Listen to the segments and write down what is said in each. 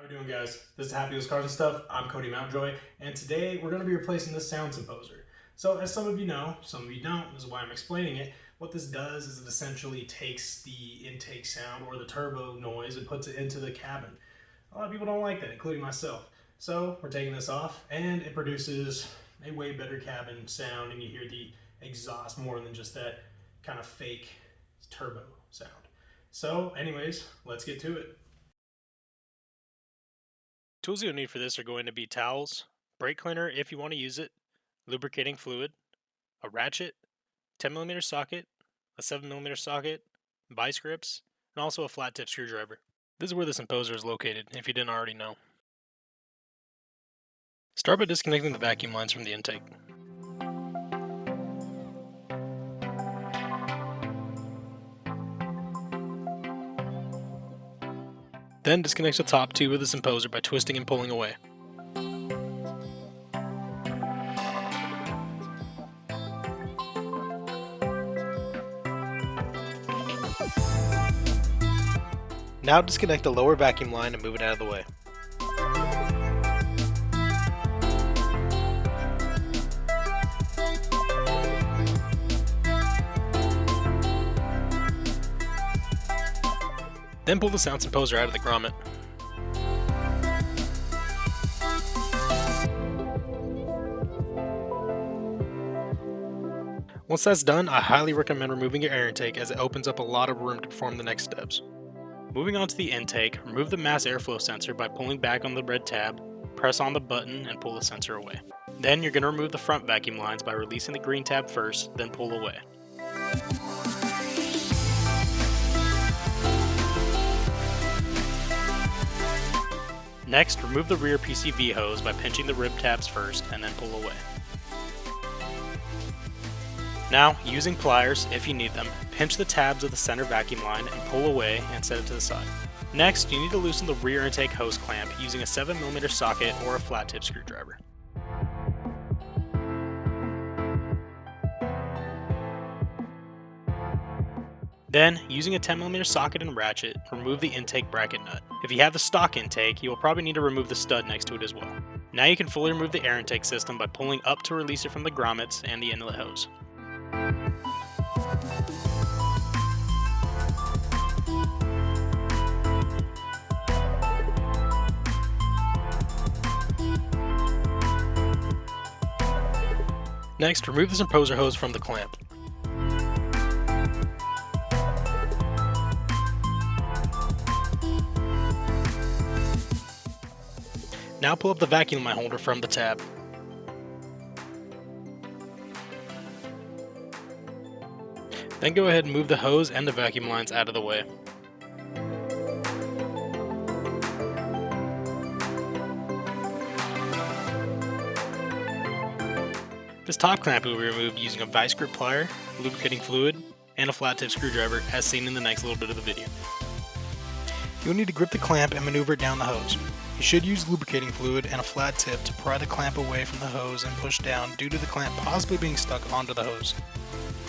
How we doing, guys? This is Happy with Cars and Stuff. I'm Cody Mountjoy, and today we're going to be replacing the sound Symposer. So as some of you know, some of you don't, this is why I'm explaining it. What this does is it essentially takes the intake sound or the turbo noise and puts it into the cabin. A lot of people don't like that, including myself. So we're taking this off, and it produces a way better cabin sound, and you hear the exhaust more than just that kind of fake turbo sound. So anyways, let's get to it. Tools you'll need for this are going to be towels, brake cleaner if you want to use it, lubricating fluid, a ratchet, 10mm socket, a 7mm socket, vice grips, and also a flat tip screwdriver. This is where the Symposer is located, if you didn't already know. Start by disconnecting the vacuum lines from the intake. Then disconnect the top tube of the Symposer by twisting and pulling away. Now disconnect the lower vacuum line and move it out of the way. Then pull the sound Symposer out of the grommet. Once that's done, I highly recommend removing your air intake as it opens up a lot of room to perform the next steps. Moving on to the intake, remove the mass airflow sensor by pulling back on the red tab, press on the button, and pull the sensor away. Then you're going to remove the front vacuum lines by releasing the green tab first, then pull away. Next, remove the rear PCV hose by pinching the rib tabs first and then pull away. Now, using pliers, if you need them, pinch the tabs of the center vacuum line and pull away and set it to the side. Next, you need to loosen the rear intake hose clamp using a 7mm socket or a flat tip screwdriver. Then, using a 10mm socket and ratchet, remove the intake bracket nut. If you have the stock intake, you will probably need to remove the stud next to it as well. Now you can fully remove the air intake system by pulling up to release it from the grommets and the inlet hose. Next, remove the Symposer hose from the clamp. Now pull up the vacuum line holder from the tab. Then go ahead and move the hose and the vacuum lines out of the way. This top clamp will be removed using a vice grip plier, lubricating fluid, and a flat tip screwdriver as seen in the next little bit of the video. You'll need to grip the clamp and maneuver it down the hose. You should use lubricating fluid and a flat tip to pry the clamp away from the hose and push down due to the clamp possibly being stuck onto the hose.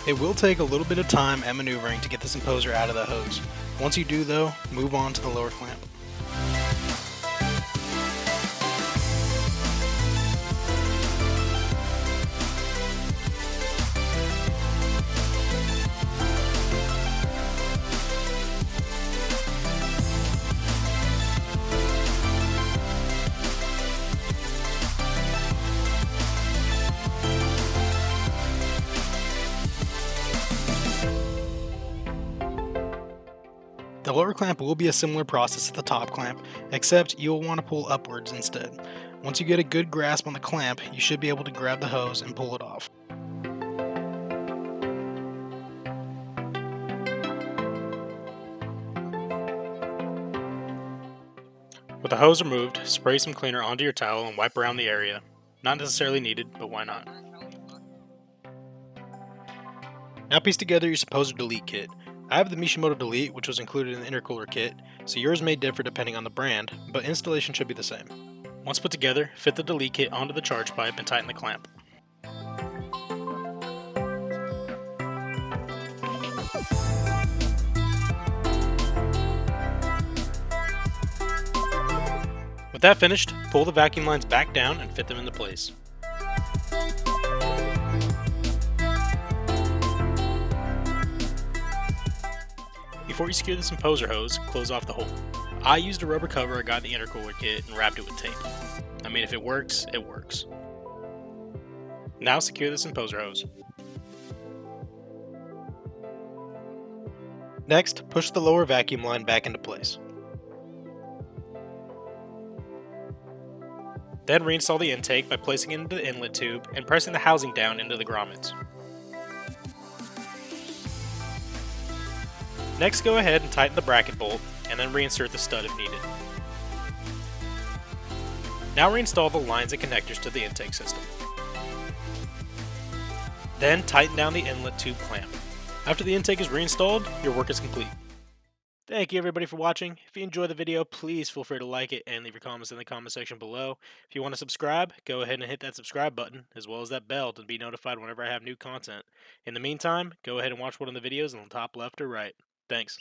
It will take a little bit of time and maneuvering to get the Symposer out of the hose. Once you do though, move on to the lower clamp. The lower clamp will be a similar process to the top clamp, except you'll want to pull upwards instead. Once you get a good grasp on the clamp, you should be able to grab the hose and pull it off. With the hose removed, spray some cleaner onto your towel and wipe around the area. Not necessarily needed, but why not? Now piece together your Symposer delete kit. I have the Mishimoto Delete, which was included in the intercooler kit, so yours may differ depending on the brand, but installation should be the same. Once put together, fit the delete kit onto the charge pipe and tighten the clamp. With that finished, pull the vacuum lines back down and fit them into place. Before you secure the Symposer hose, close off the hole. I used a rubber cover I got in the intercooler kit and wrapped it with tape. I mean, if it works, it works. Now secure the Symposer hose. Next, push the lower vacuum line back into place. Then reinstall the intake by placing it into the inlet tube and pressing the housing down into the grommets. Next, go ahead and tighten the bracket bolt and then reinsert the stud if needed. Now reinstall the lines and connectors to the intake system. Then tighten down the inlet tube clamp. After the intake is reinstalled, your work is complete. Thank you everybody for watching. If you enjoyed the video, please feel free to like it and leave your comments in the comment section below. If you want to subscribe, go ahead and hit that subscribe button, as well as that bell to be notified whenever I have new content. In the meantime, go ahead and watch one of the videos on the top left or right. Thanks.